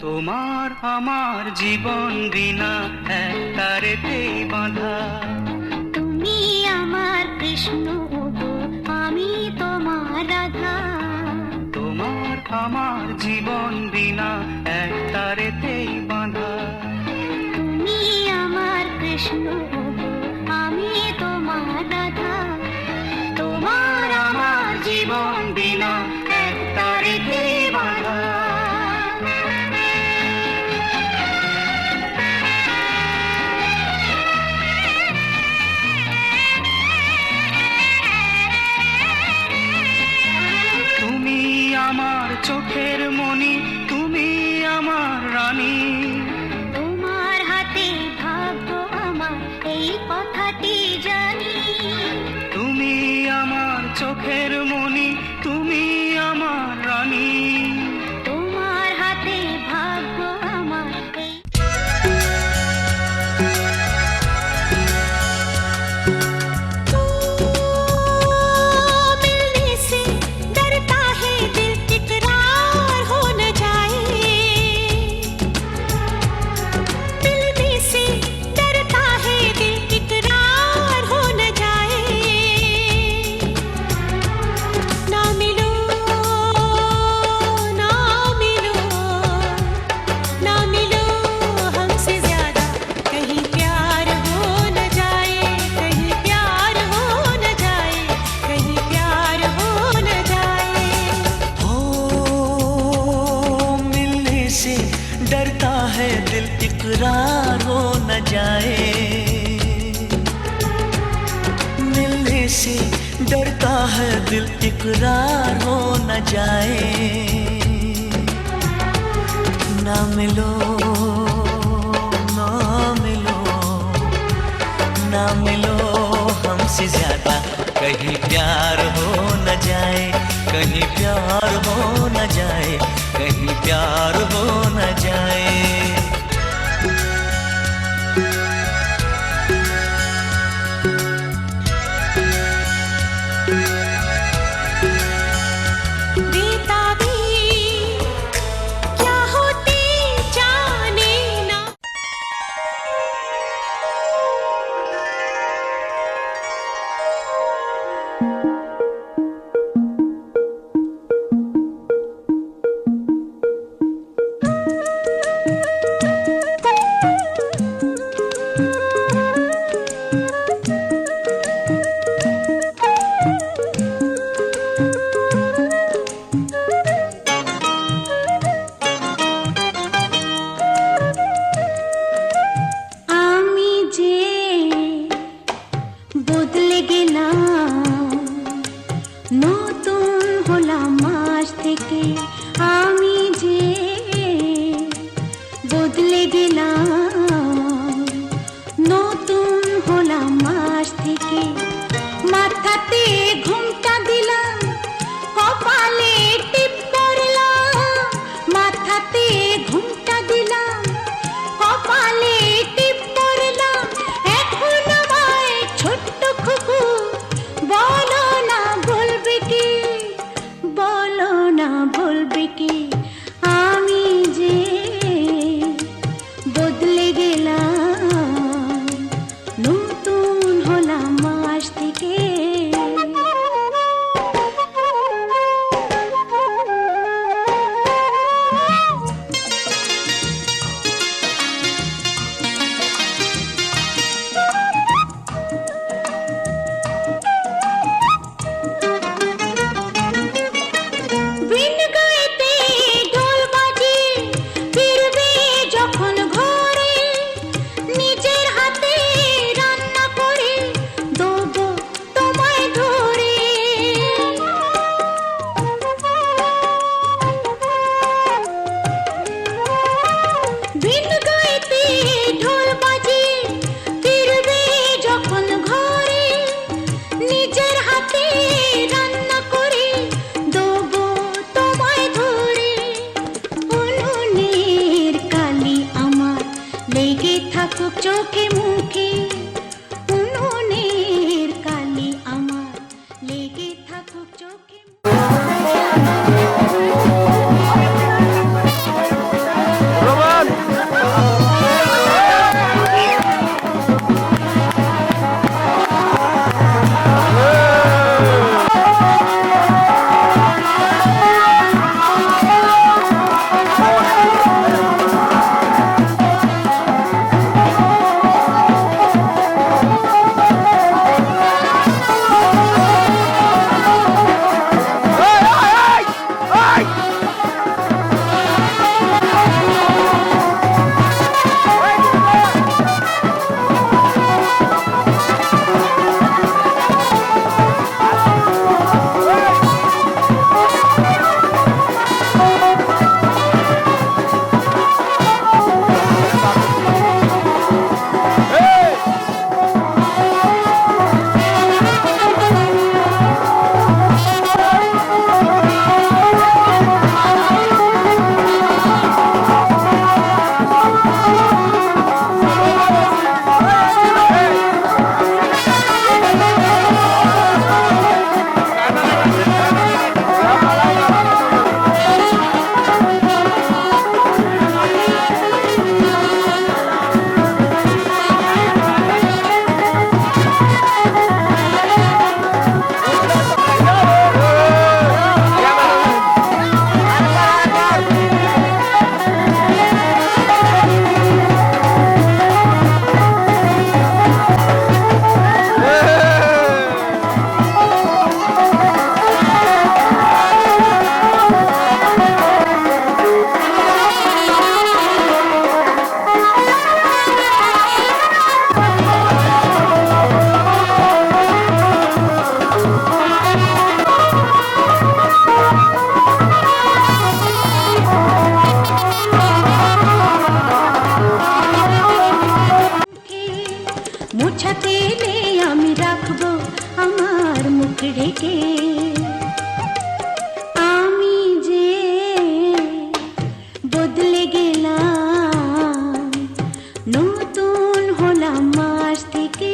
তোমার আমার জীবন বিনা এক তারেতেই বাঁধা। তুমি আমার কৃষ্ণ, আমি তোমার রাধা। তোমার আমার জীবন বিনা এক তারেতেই বাঁধা। তুমি আমার কৃষ্ণ, আমি তোমার রাধা। তোমার আমার জীবন বিনা এক তারেতেই বাঁধা। আমার চোখের মণি, তুমি আমার রানী। তোমার হাতে ভাগ্য আমার, এই কথাটি জানি। তুমি আমার চোখের মণি, তুমি আমার রানী। তোমার হাতে ভাগ্য আমার, এই डरता है दिल इकरार हो न जाए। मिलने से डरता है दिल इकरार हो न जाए। ना मिलो ना मिलो ना मिलो हमसे ज्यादा, कहीं प्यार हो न जाए, कहीं प्यार हो न जाए, कहीं प्यार हो न जाए। চোখে মুখে উনুনের কালি আমার লেগে থাকুক চোখে। বদলে গেলাম, নতুন হলাম মাস থেকে।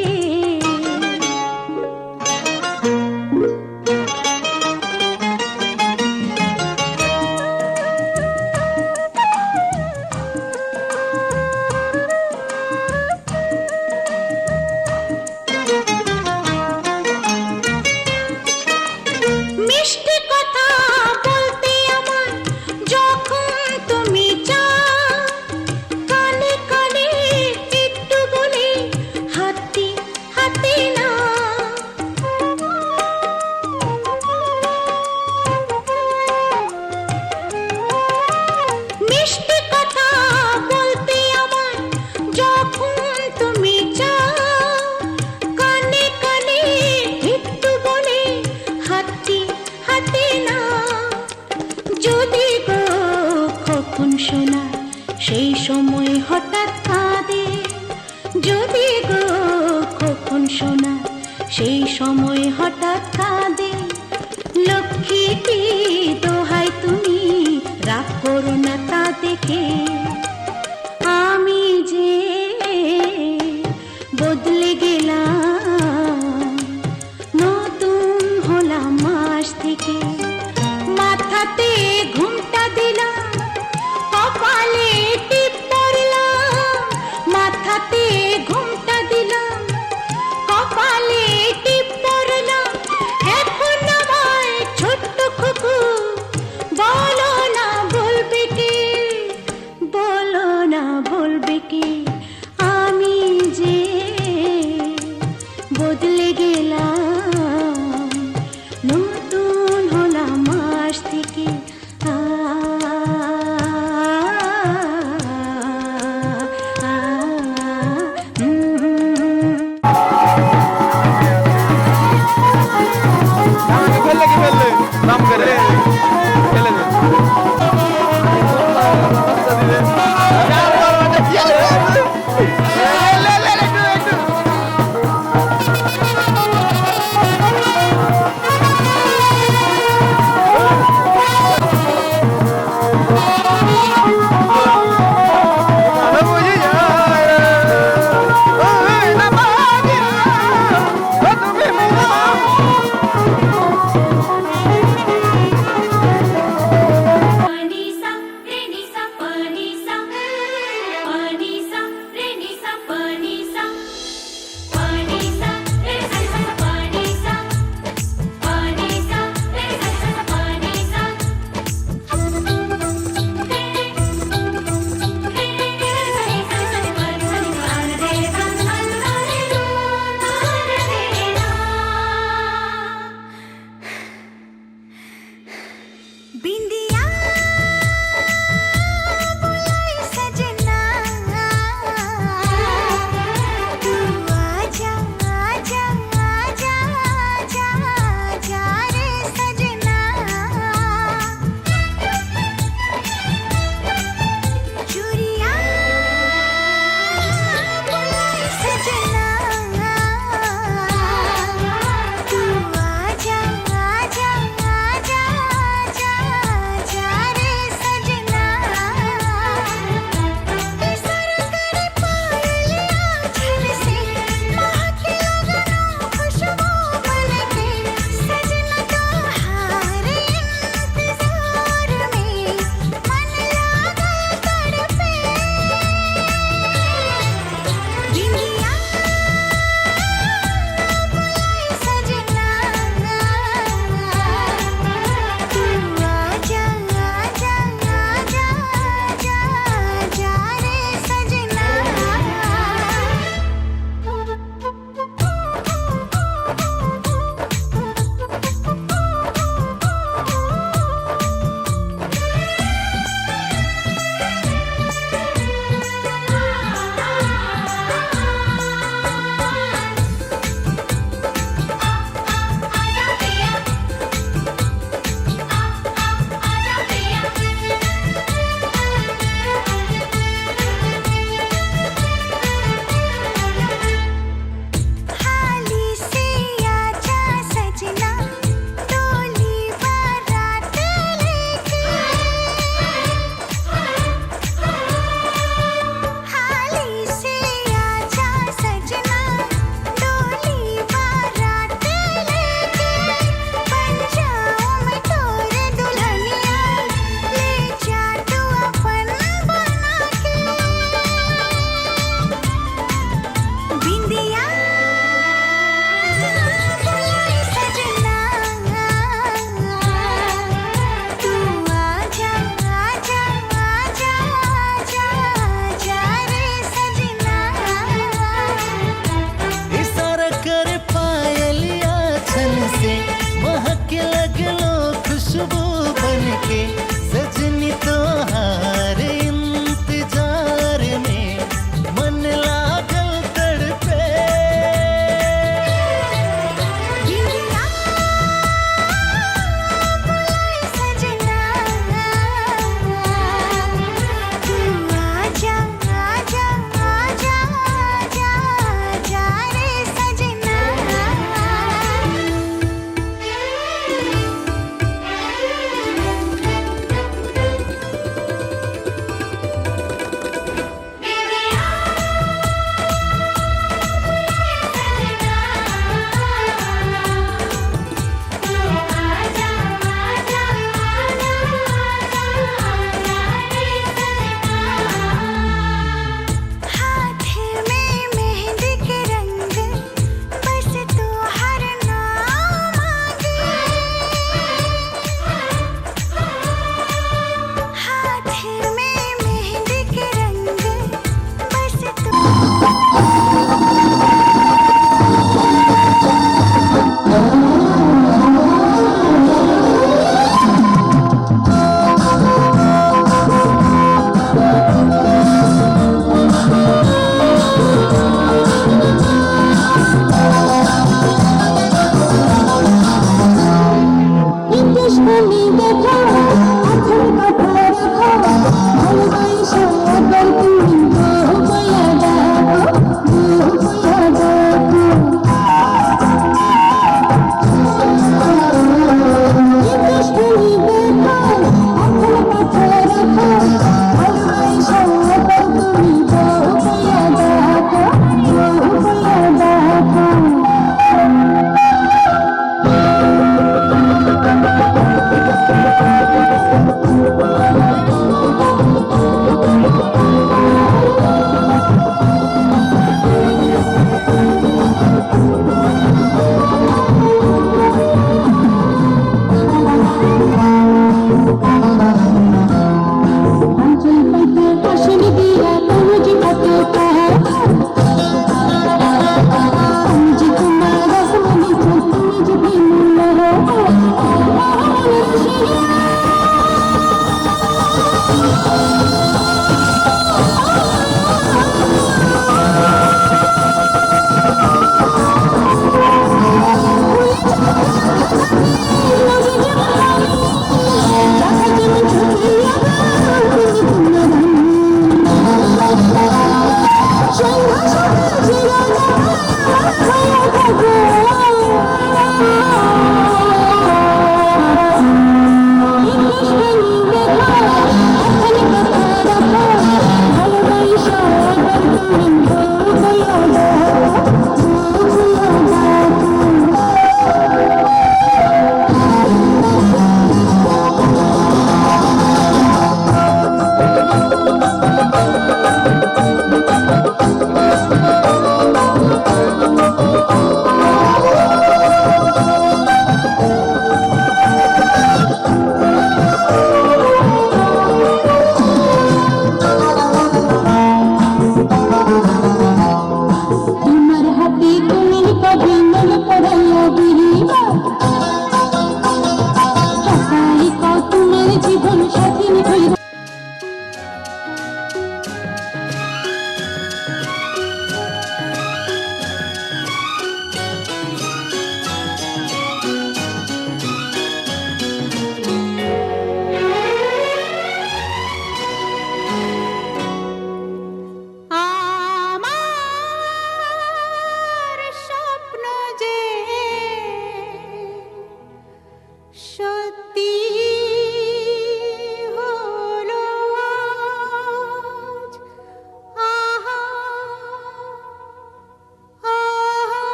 মিষ্টি কথা বলতে আমার যখন তুমি চাও, কানে কানে একটু বলে হাতে হাতে না। মিষ্টি কথা বলতে আমার যখন তুমি চাও, কানে কানে একটু বলে হাতে হাতে না। যদি গো কখন শোনা সেই সময় হঠাৎ কাঁদে, যদি গো কখন শোনা সেই সময় হঠাৎ কাঁদে, লক্ষ্মীটি দোহাই তুমি রাগ করো না তা দেখে। আমি যে বদলে গেলাম, নতুন হলাম মাস থেকে। মাথাতে ঘুমটা দিলাম, কপালে টিপ পরলাম। মাথাতে ঘুমটা দিলাম, কপালে টিপ পরলাম। এখন আমায় ছোট্ট খুকু বলো না বলবে কে, বল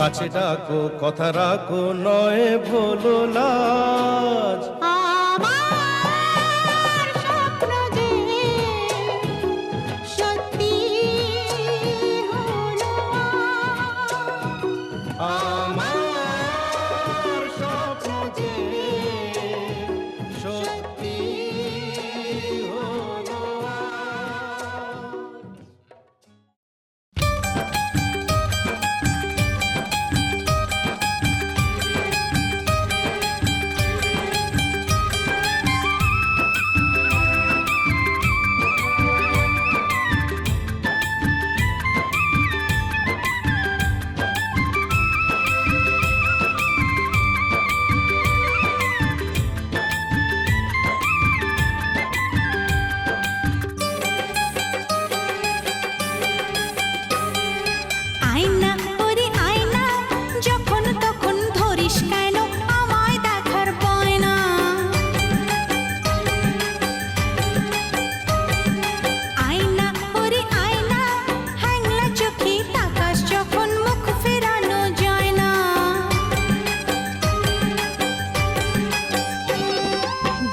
কাছে ডাকো কথা রাখো নয় ভোলো লাজ। আমার স্বপ্ন যে সত্যি হলো আমার স্বপ্ন যে সত্যি হলো আয়না ওরে আয়না যখন তখন ধরিস কেন আমায় দেখার বায়না আয়না ওরে আয়না হ্যাংলা চোখে তাকাস যখন মুখ ফেরানো যায় না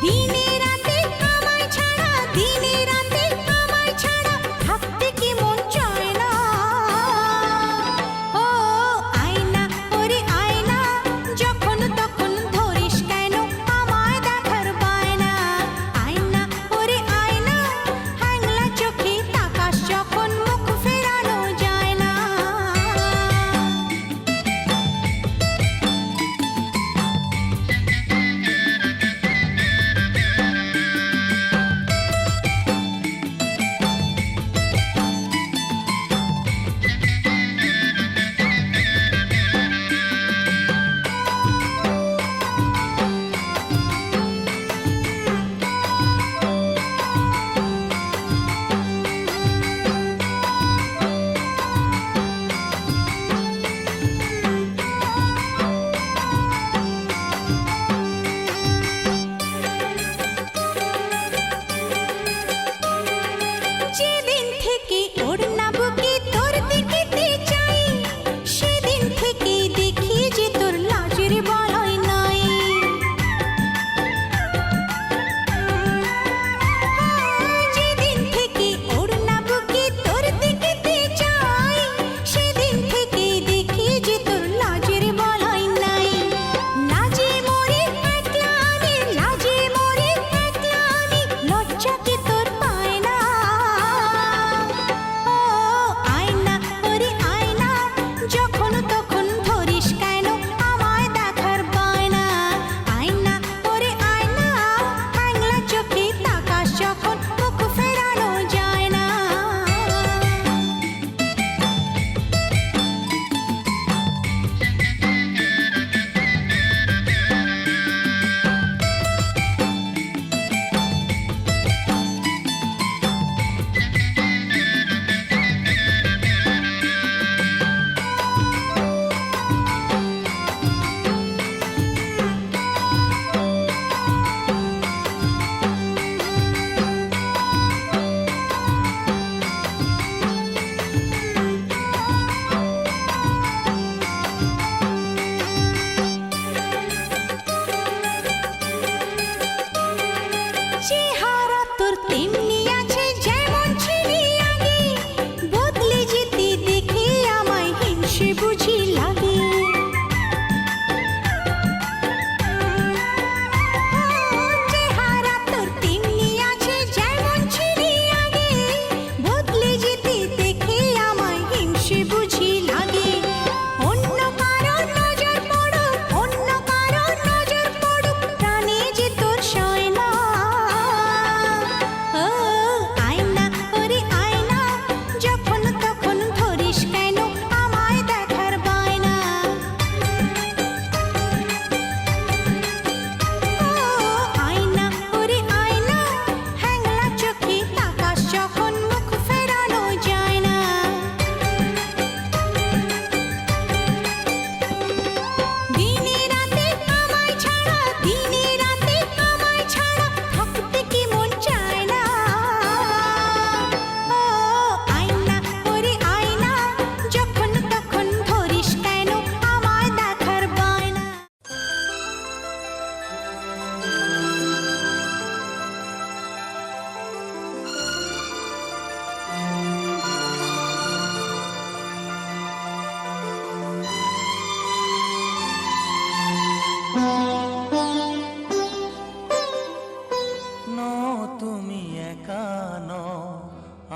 দিনে রাতে আমায় ছাড়া দিনে রাতে আমায় ছাড়া থাকতে কি মন চায় না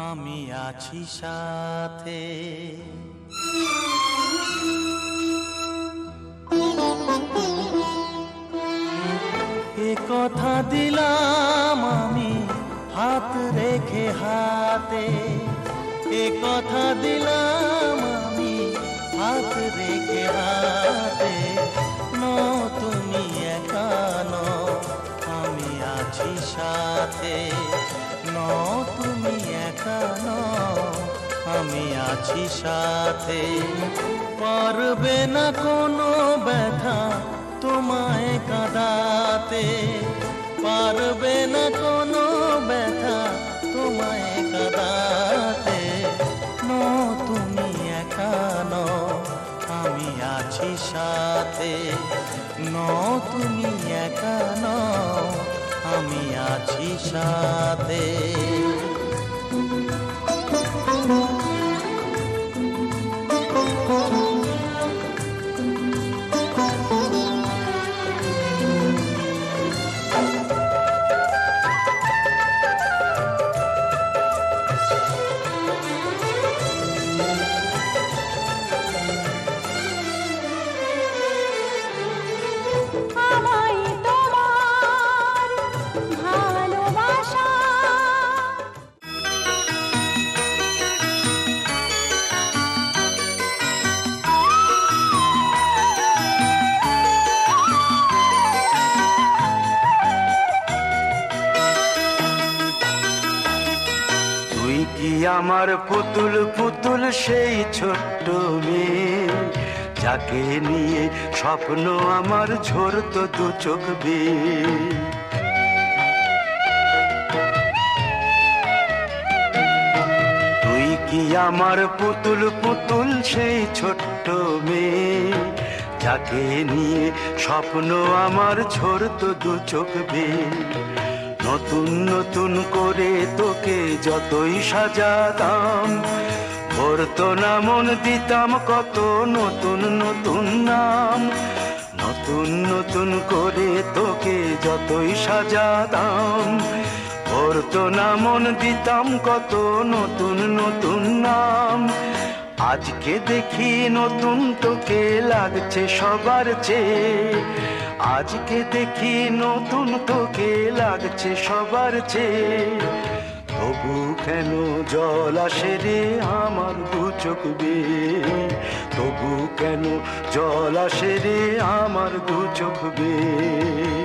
আমি আছি সাথে। এ কথা দিলাম আমি হাত রেখে হাতে, এ কথা দিলাম আমি হাত রেখে হাতে। তুমি একা নও, আমি আছি সাথে। তুমি একা নও, আমি আছি সাথে। পারবে না কোনো ব্যথা তোমায় কাঁদাতে, পারবে না কোনো ব্যথা তোমায় কাঁদাতে। তুমি একা নও, আমি আছি সাথে। তুমি একা নও, আমি আছি সাথে। আমায় তোমার ভালোবাসা তুই কি আমার পুতুল পুতুল সেই ছোট্ট মেয়ে, যাকে নিয়ে স্বপ্ন আমার ঝরতো দু চোখ বেয়ে। তুই কি আমার পুতুল পুতুল সেই ছোট্ট মেয়ে, যাকে নিয়ে স্বপ্ন আমার ঝরতো দু চোখ বেয়ে। নতুন নতুন করে তোকে যতই সাজাতাম, ভরতো না মন দিতাম কত নতুন নতুন নাম। নতুন নতুন করে তোকে যতই সাজাতাম, ভরতো না মন দিতাম কত নতুন নতুন নাম। আজকে দেখি নতুন তোকে লাগছে সবার চেয়ে, আজকে দেখি নতুন তোকে লাগছে সবার চেয়ে। তবু কেন জল আসে রে আমার দু চোখ বেয়ে, তবু কেন জল আসে রে আমার দু চোখ বেয়ে।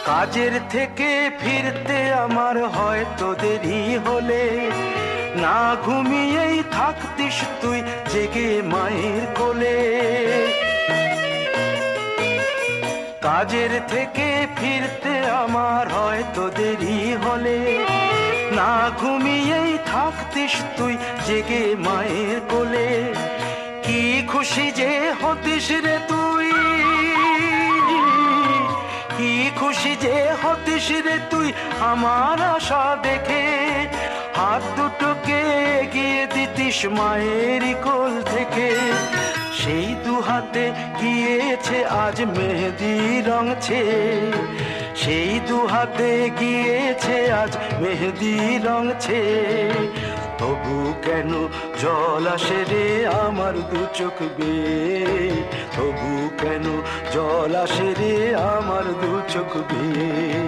কাজের থেকে ফিরতে আমার হয়তো দেরি হলে, না ঘুমিয়েই থাকতিস তুই জেগে মায়ের কোলে। কাজের থেকে ফিরতে আমার হয়তো দেরি হলে, না ঘুমিয়েই থাকতিস তুই জেগে মায়ের কোলে। কি খুশি যে হতিস রে তুই, কি খুশি যে হতিস রে তুই আমার আশা দেখে। হাত দুটোকে এগিয়ে দিতিস মায়ের কোল থেকে, সেই দু হাতে গিয়েছে আজ মেহেদি রং ছেয়ে। সেই দু হাতে গিয়েছে আজ মেহেদি রং ছেয়ে। তবু কেন জল আসে রে আমার দু চোখ বেয়ে, তবু কেন জল আসে রে আমার দু চোখ বেয়ে।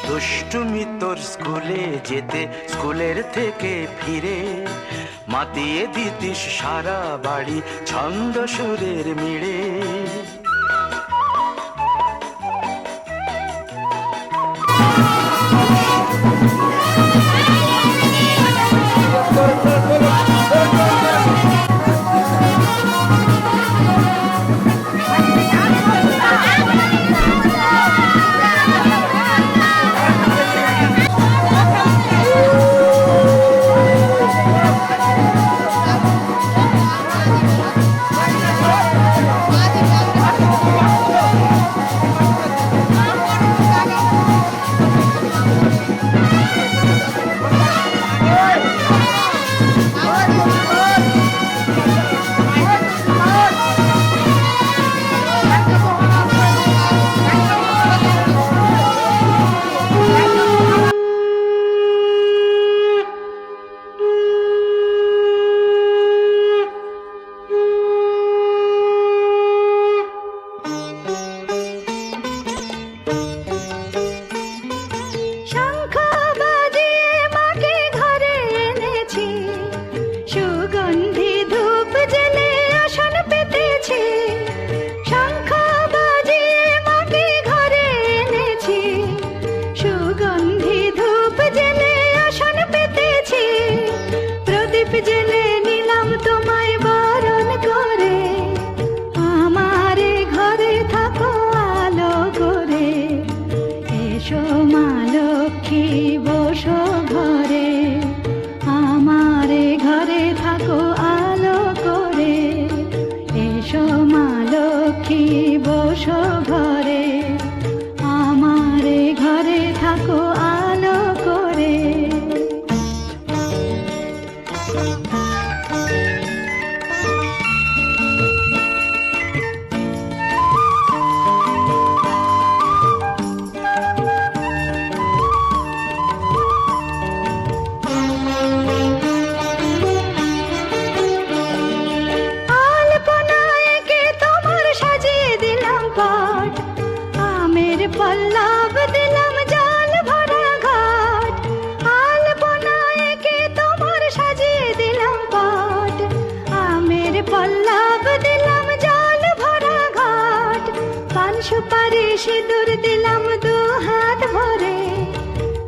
দুষ্টুমি তোর স্কুলে যেতে, স্কুলের থেকে ফিরে মাতিয়ে দিতিস সারা বাড়ি ছন্দ সুরের মিড়ে। আলপনায় এঁকে তোমার সাজিয়ে দিলাম পাট, আমের পল্লব দিলাম জল ভরা ঘাট। আলপনায় এঁকে তোমার সাজিয়ে দিলাম পাট, আমের পল্লব দিলাম জল ভরা ঘাট। পান সুপারি সিঁদুর দিলাম দু হাত ভরে,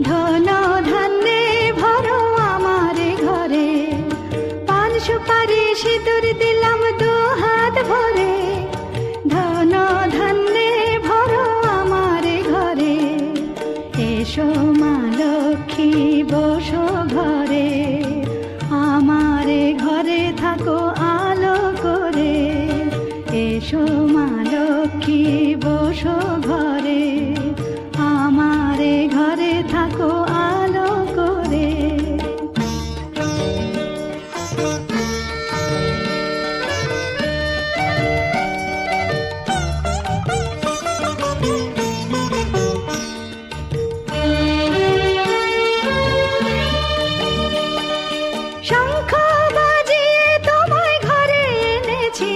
ধন ধান্যে ভরো আমার ঘরে। পান সুপারি সিঁদুর দিলাম দু হাত ভরে, ধন ধান্যে ভরো আমার ঘরে। এসো মা লক্ষ্মী বসো ঘরে, আমার ঘরে থাকো আলো করে। এসো মা লক্ষ্মী বসো ঘরে, আমার ঘরে থাকো আলো করে। শঙ্খ বাজিয়ে তোমায় ঘরে এনেছি,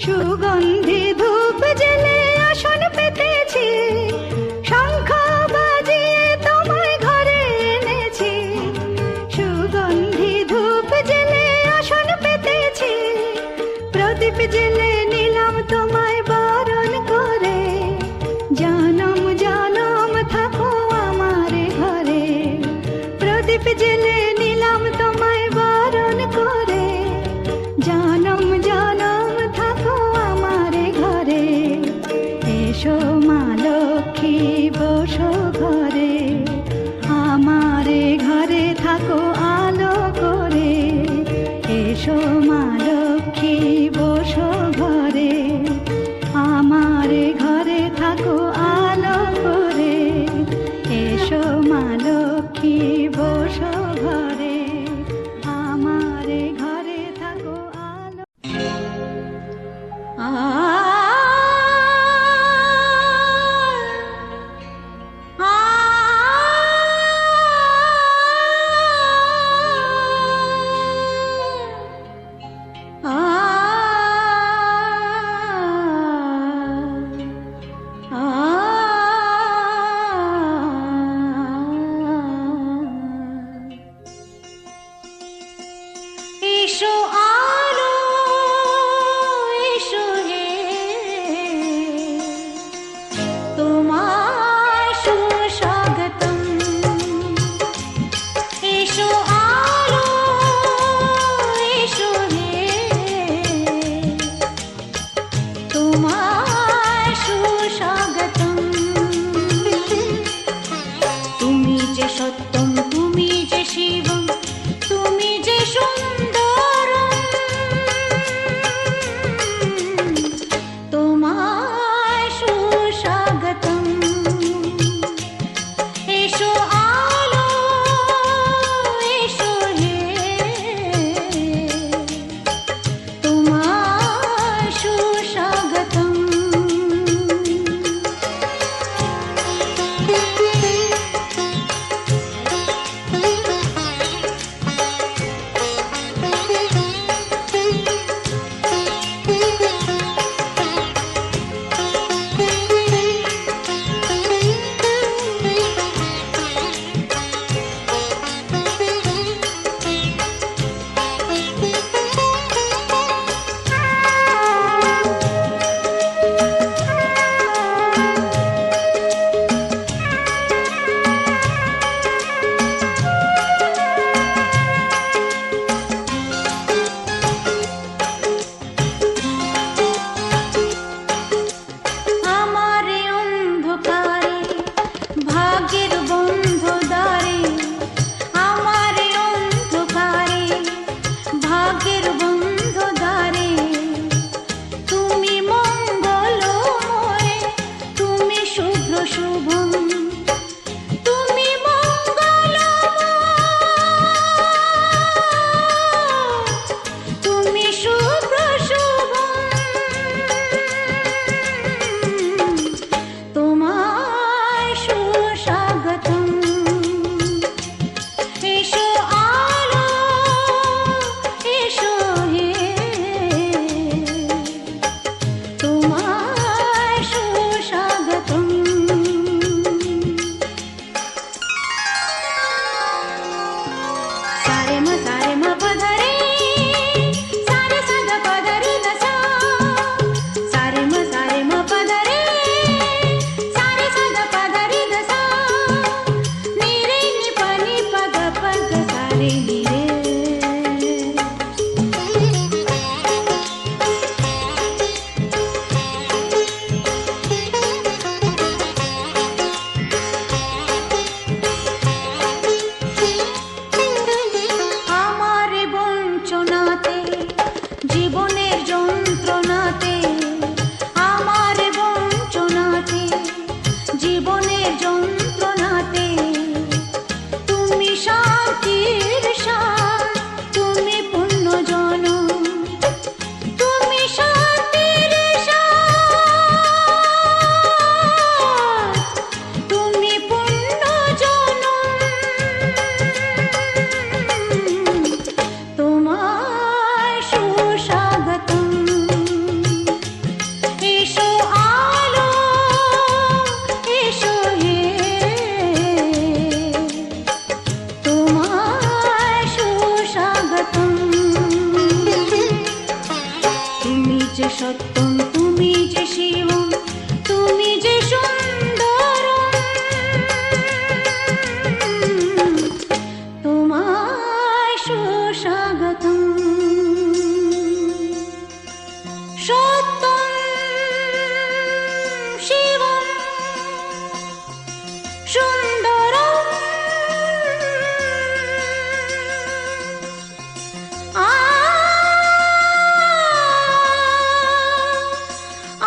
সুগন্ধি ধূপ জেলে আসন পেতেছি। শঙ্খ বাজিয়ে তোমায় ঘরে এনেছি, সুগন্ধি ধূপ জেলে আসন পেতেছি। প্রদীপ জেলে নিলাম তোমায় বরণ করে, জনম জনম থাকো আমার ঘরে। প্রদীপ জেলে নিলাম তোমায় বরণ করে, জনম জনম থাকো আমার ঘরে। এসো মা লক্ষ্মী বসো ঘরে, আমার ঘরে থাকো আলো করে। এসো মা লক্ষ্মী বসো ঘরে, আমার ঘরে থাকো আলো করে। এসো মা লক্ষ্মী বসো ঘরে, আমার ঘরে থাকো আলো। হারিনি রে। আমার বঞ্চনাতে জীবনের যন্ত্রণাতে, আমার বঞ্চনাতে জীবনের যন্ত্রণাতে, তুমি শান্তির সার, তুমি পুণ্য জনম, তুমি শান্তির সার, তুমি পুণ্য জনম। তোমায় সুস্বাগতম, এসো আলো, এসো হে, তোমায় সুস্বাগতম। তুমি যে সত্যম, তুমি যে শিবম, তুমি যে সুন্দরম, তোমায় সুস্বাগতম। সত্যম শিবম সুন্দরম, আ আ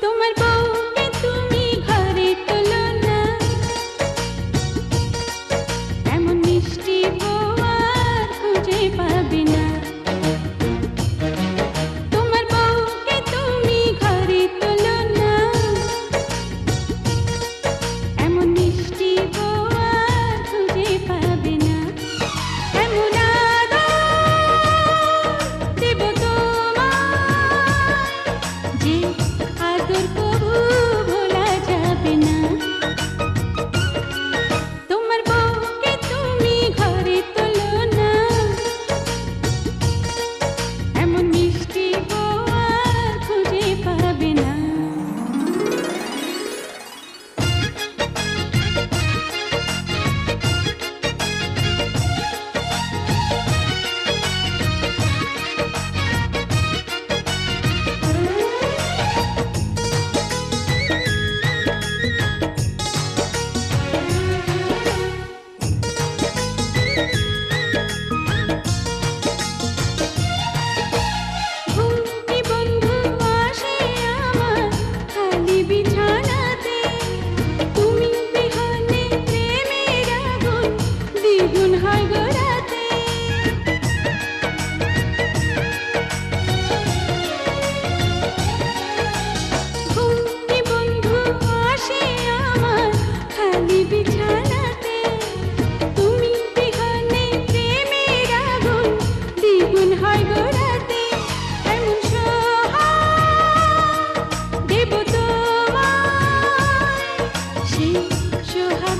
তোমার বউকে তুমি ঘরে তোলো না, এমন মিষ্টি বউ আর খুঁজে পাবে না। তোমার বউকে তুমি ঘরে তোলো না, এমন মিষ্টি বউ আর খুঁজে পাবে না। এমন আদর দেব তোমায়, যে আদর কবু ভোলা যাবে না। তোমার বউকে তুমি ঘরে তোলো না, এমন মিষ্টি বউ আর খুঁজে পাবে না। ঘুমটি বন্ধু আসে আমার খালি বিছানাতে, তুমি বিহনে প্রেমের আগুন দ্বিগুণ হয় গো রাতে। ঘুমটি বন্ধু আসে আমার খালি বিছানাতে, তুমি বিহনে প্রেমের আগুন দ্বিগুণ হয় গো রাতে। এমন সোহাগ দেব তোমায়, সেই সোহাগ